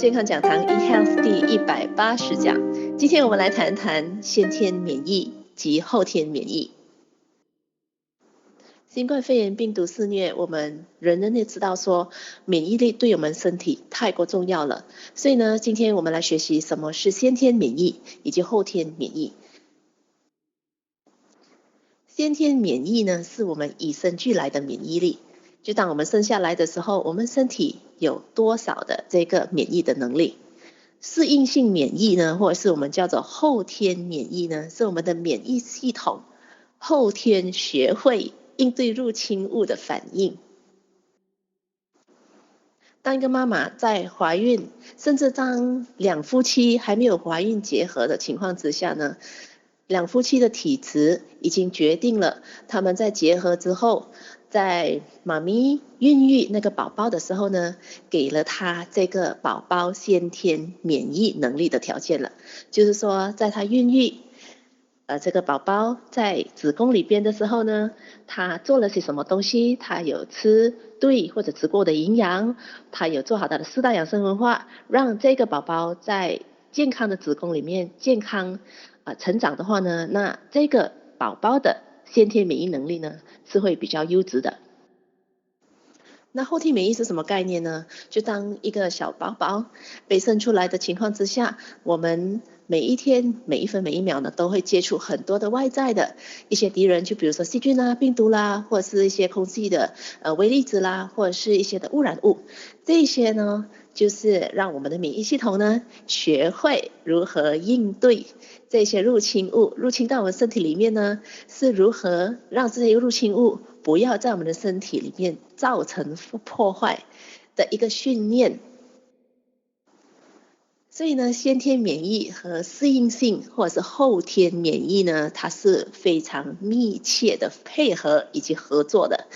健康讲堂 eHealth 第180讲，今天我们来谈谈先天免疫及后天免疫。新冠肺炎病毒肆虐，我们人也知道说免疫力对我们身体太过重要了，所以呢，今天我们来学习什么是先天免疫以及后天免疫。先天免疫呢，是我们与生俱来的免疫力，就当我们生下来的时候，我们身体有多少的这个免疫的能力。适应性免疫呢，或者是我们叫做后天免疫呢，是我们的免疫系统后天学会应对入侵物的反应。当一个妈妈在怀孕，甚至当两夫妻还没有怀孕结合的情况之下呢，两夫妻的体质已经决定了他们在结合之后，在妈咪孕育那个宝宝的时候呢，给了他这个宝宝先天免疫能力的条件了。就是说，在他孕育这个宝宝在子宫里边的时候呢，他做了些什么东西，他有吃对或者吃过的营养，他有做好他的4大养生文化，让这个宝宝在健康的子宫里面健康成长的话呢，那这个宝宝的先天免疫能力呢是会比较优质的。那后天免疫是什么概念呢？就当一个小宝宝被生出来的情况之下，我们每一天每一分每一秒呢，都会接触很多的外在的一些敌人，就比如说细菌啦、病毒啦，或者是一些空气的微粒子啦，或者是一些的污染物。这些呢，就是让我们的免疫系统呢，学会如何应对这些入侵物入侵到我们身体里面呢，是如何让这些入侵物不要在我们的身体里面造成破坏的一个训练。所以呢，先天免疫和适应性或者是后天免疫呢，它是非常密切的配合以及合作的。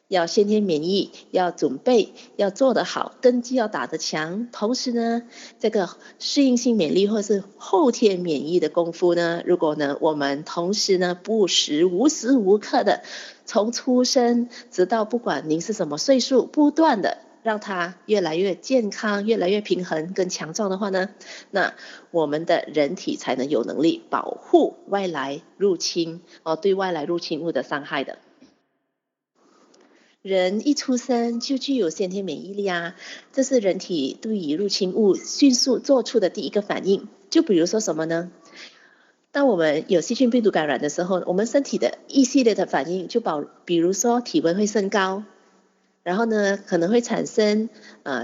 要先天免疫，要准备，要做得好，根基要打得强。同时呢，这个适应性免疫或是后天免疫的功夫呢，如果呢我们同时呢无时无刻的从出生直到不管您是什么岁数，不断的让它越来越健康，越来越平衡更强壮的话呢，那我们的人体才能有能力保护外来入侵对外来入侵物的伤害的。人一出生就具有先天免疫力啊，这是人体对于入侵物迅速做出的第一个反应。就比如说什么呢？当我们有细菌病毒感染的时候，我们身体的一系列的反应比如说体温会升高，然后呢可能会产生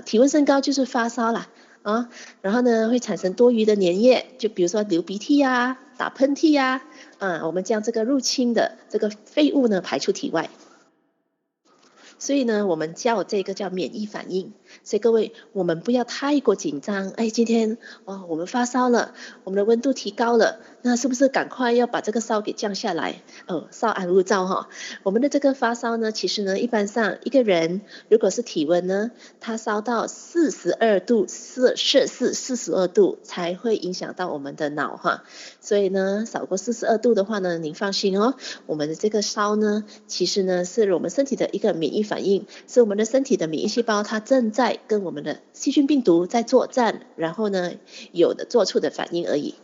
体温升高就是发烧啦然后呢会产生多余的粘液，就比如说流鼻涕啊、打喷嚏啊我们将这个入侵的这个废物呢排出体外。所以呢，我们叫这个叫免疫反应。所以各位，我们不要太过紧张。今天我们发烧了，我们的温度提高了，那是不是赶快要把这个烧给降下来？稍安勿躁哈。我们的这个发烧呢，其实呢，一般上一个人如果是体温呢，他烧到42度摄氏42度才会影响到我们的脑哈。所以呢，少过42度的话呢，您放心哦，我们的这个烧呢，其实呢是我们身体的一个免疫反应，是我们的身体的免疫细胞它正在跟我们的细菌病毒在作战，然后呢有的做出的反应而已。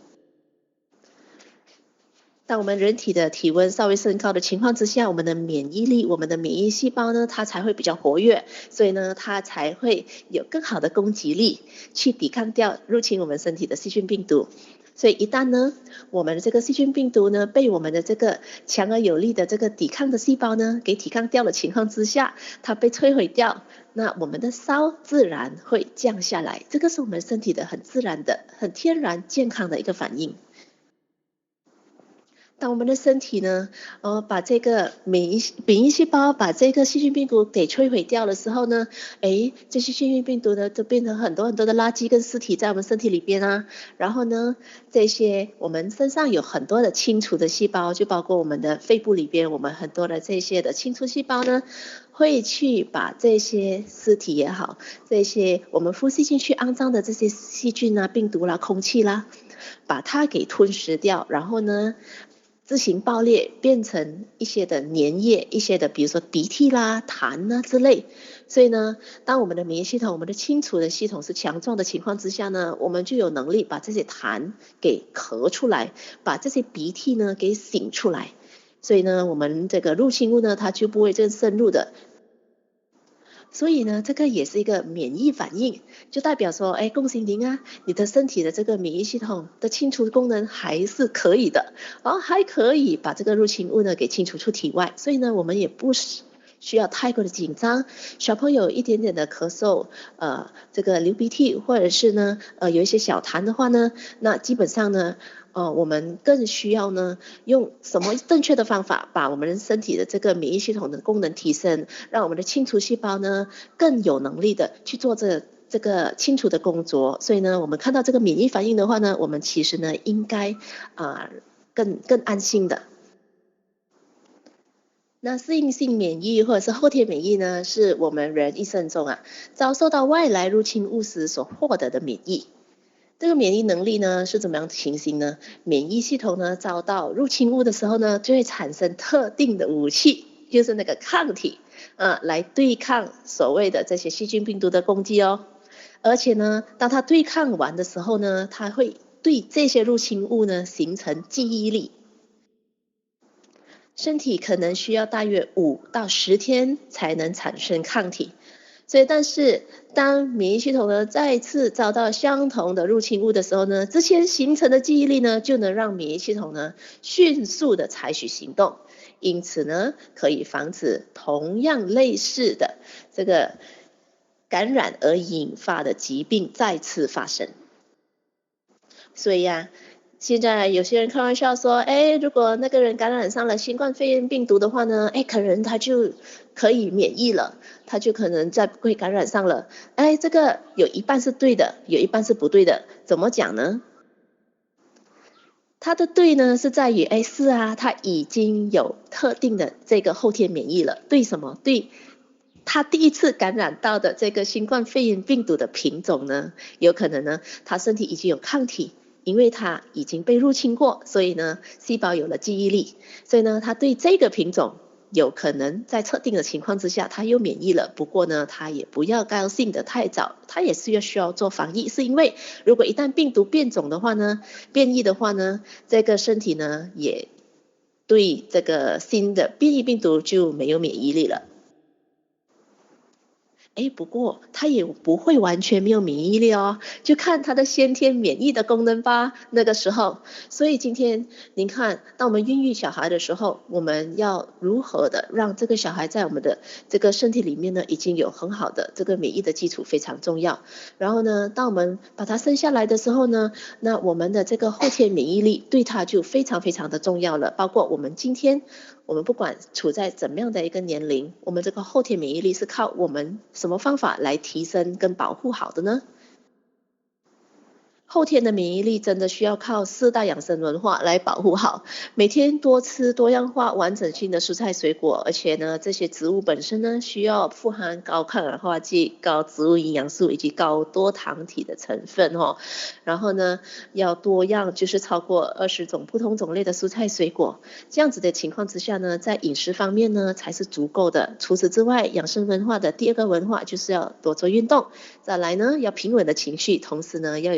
当我们人体的体温稍微升高的情况之下，我们的免疫力，我们的免疫细胞呢，它才会比较活跃，所以呢，它才会有更好的攻击力去抵抗掉入侵我们身体的细菌病毒。所以一旦呢，我们的这个细菌病毒呢，被我们的这个强而有力的这个抵抗的细胞呢，给抵抗掉的情况之下，它被摧毁掉，那我们的烧自然会降下来。这个是我们身体的很自然的、很天然健康的一个反应。当我们的身体呢，把这个免疫细胞把这个细菌病毒给摧毁掉的时候呢，这些细菌病毒呢，就变成很多很多的垃圾跟尸体在我们身体里边啊。然后呢，这些我们身上有很多的清除的细胞，就包括我们的肺部里边，我们很多的这些的清除细胞呢，会去把这些尸体也好，这些我们呼吸进去肮脏的这些细菌啊、病毒啦、空气啦，把它给吞噬掉，然后呢，自行爆裂，变成一些的粘液，一些的比如说鼻涕啦、痰啊之类。所以呢，当我们的免疫系统、我们的清除的系统是强壮的情况之下呢，我们就有能力把这些痰给咳出来，把这些鼻涕呢给擤出来。所以呢，我们这个入侵物呢，它就不会这样渗入的。所以呢，这个也是一个免疫反应，就代表说，哎，恭喜您啊，你的身体的这个免疫系统的清除功能还是可以的，然后还可以把这个入侵物呢给清除出体外。所以呢，我们也不需要太过的紧张。小朋友一点点的咳嗽，这个流鼻涕，或者是呢，有一些小痰的话呢，那基本上呢，我们更需要呢，用什么正确的方法，把我们身体的这个免疫系统的功能提升，让我们的清除细胞呢更有能力的去做这个清除的工作。所以呢，我们看到这个免疫反应的话呢，我们其实呢应该更安心的。那适应性免疫或者是后天免疫呢，是我们人一生中遭受到外来入侵物时所获得的免疫。这个免疫能力呢是怎么样的情形呢？免疫系统呢遭到入侵物的时候呢，就会产生特定的武器，就是那个抗体，来对抗所谓的这些细菌病毒的攻击哦。而且呢，当它对抗完的时候呢，它会对这些入侵物呢形成记忆力。身体可能需要大约5到10天才能产生抗体。所以，但是当免疫系统呢再次遭到相同的入侵物的时候呢，之前形成的记忆力呢，就能让免疫系统呢迅速的采取行动，因此呢，可以防止同样类似的这个感染而引发的疾病再次发生。所以现在有些人开玩笑说，哎，如果那个人感染上了新冠肺炎病毒的话呢，哎，可能他就可以免疫了，他就可能再不会感染上了。哎，这个有一半是对的，有一半是不对的。怎么讲呢？他的对呢是在于，哎，是他已经有特定的这个后天免疫了。对什么？对他第一次感染到的这个新冠肺炎病毒的品种呢，有可能呢，他身体已经有抗体。因为它已经被入侵过，所以呢，细胞有了记忆力，所以呢，它对这个品种有可能在特定的情况之下，它又免疫了。不过呢，它也不要高兴的太早，它也是需要做防疫，是因为如果一旦病毒变种的话呢，变异的话呢，这个身体呢也对这个新的变异病毒就没有免疫力了。哎，不过它也不会完全没有免疫力哦，就看它的先天免疫的功能吧。那个时候，所以今天您看，当我们孕育小孩的时候，我们要如何的让这个小孩在我们的这个身体里面呢，已经有很好的这个免疫的基础，非常重要。然后呢，当我们把他生下来的时候呢，那我们的这个后天免疫力对他就非常非常的重要了。包括我们今天，我们不管处在怎么样的一个年龄，我们这个后天免疫力是靠我们什么方法来提升跟保护好的呢？后天的免疫力真的需要靠4大养生文化来保护好，每天多吃多样化完整性的蔬菜水果，而且呢，这些植物本身呢需要富含高抗氧化剂、高植物营养素以及高多糖体的成分然后呢，要多样，就是超过20种不同种类的蔬菜水果，这样子的情况之下呢，在饮食方面呢才是足够的。除此之外，养生文化的第2个文化就是要多做运动，再来呢要平稳的情绪，同时呢要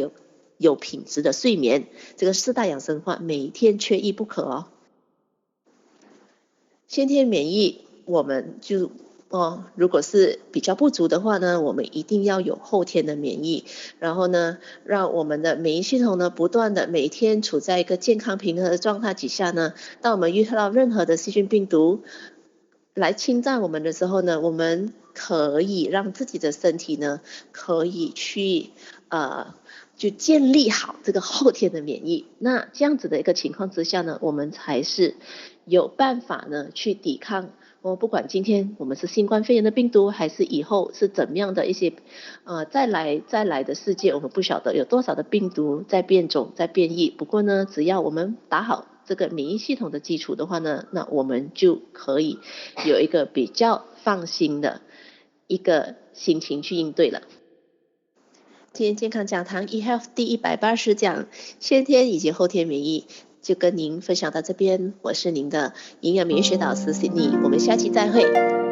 有品质的睡眠，这个4大养生话每天缺一不可哦。先天免疫我们就如果是比较不足的话呢，我们一定要有后天的免疫，然后呢，让我们的免疫系统呢不断的每天处在一个健康平衡的状态底下呢，当我们遇到任何的细菌病毒来侵占我们的时候呢，我们可以让自己的身体呢可以去就建立好这个后天的免疫。那这样子的一个情况之下呢，我们才是有办法呢去抵抗不管今天我们是新冠肺炎的病毒，还是以后是怎么样的一些再来的世界，我们不晓得有多少的病毒在变种在变异。不过呢，只要我们打好这个免疫系统的基础的话呢，那我们就可以有一个比较放心的一个心情去应对了。今天健康讲堂 eHealth 第180讲，先天以及后天免疫。就跟您分享到这边，我是您的营养免疫学导师 Sydney，我们下期再会。